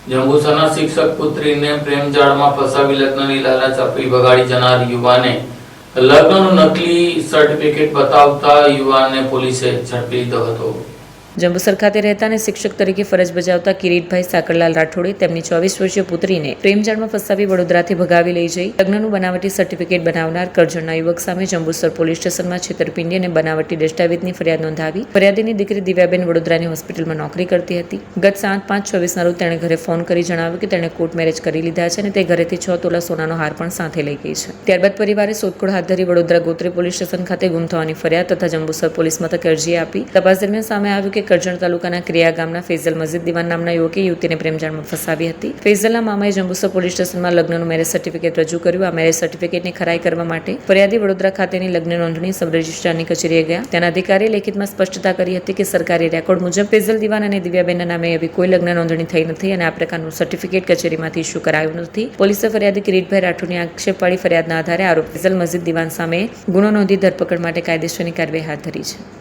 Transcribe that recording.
જંબુસરના શિક્ષક પુત્રીને પ્રેમજાળમાં ફસાવી લગ્નની લાલચ આપી ભગાડી જનાર યુવાને લગ્નનું નકલી સર્ટિફિકેટ બતાવતા યુવાનને પોલીસે ઝડપી લીધો હતો। જંબુસર ખાતે રહેતા અને શિક્ષક તરીકે ફરજ બજાવતા કિરીટભાઈ સાકરલાલ રાઠોડે તેમની 24 વર્ષીય પુત્રીને પ્રેમજાળમાં ફસાવી વડોદરાથી ભગાવી લઈ જઈ લગ્નનું બનાવટી સર્ટિફિકેટ બનાવનાર કરજણના યુવક સામે જંબુસર પોલીસ સ્ટેશનમાં છેતરપિંડી અને બનાવટી દસ્તાવેજની ફરિયાદ નોંધાવી। ફરિયાદીની દીકરી દિવ્યાબેન વડોદરાની હોસ્પિટલમાં નોકરી કરતી હતી। ગત 7/5/24ના રોજ તેણે ઘરે ફોન કરી જણાવ્યું કે તેણે કોર્ટ મેરેજ કરી લીધા છે અને તે ઘરેથી 6 તોલા સોનાનો હાર પણ સાથે લઈ ગઈ છે। ત્યારબાદ પરિવારે શોધખોળ હાથ ધરી વડોદરા ગોત્રી પોલીસ સ્ટેશન ખાતે ગુમ થવાની ફરિયાદ તથા જંબુસર પોલીસ મથકે અરજી આપી। તપાસ દરમિયાન સામે આવ્યું કે કરજણ તાલુકાના ક્રિયા ગામના ફૈઝલ મસ્જિદ દિવાન નામના યુવકે યુવતીને પ્રેમજાળમાં ફસાવી હતી। ફૈઝલના મામાએ જંબુસર પોલીસ સ્ટેશનમાં લગ્નનું મેરેજ સર્ટિફિકેટ રજૂ કર્યું। આ મેરેજ સર્ટિફિકેટની ખરાઈ કરવા માટે ફરિયાદી વડોદરા ખાતેની લગ્ન નોંધણી સબ રજિસ્ટ્રારની કચેરીએ ગયા। તેના અધિકારી લેખિતમાં સ્પષ્ટતા કરી હતી કે સરકારી રેકોર્ડ મુજબ ફૈઝલ દિવાન અને દિવ્યાબેનના નામે એવી કોઈ લગ્ન નોંધણી થઈ નથી અને આ પ્રકારનું સર્ટિફિકેટ કચેરીમાંથી ઇસ્યુ કરાયું નથી। પોલીસે ફરિયાદી કિરીટભાઈ રાઠોડની આક્ષેપવાળી ફરિયાદના આધારે આરોપી ફૈઝલ મસ્જિદ દિવાન સામે ગુનો નોંધી ધરપકડ માટે કાયદેસરની કાર્યવાહી હાથ ધરી છે।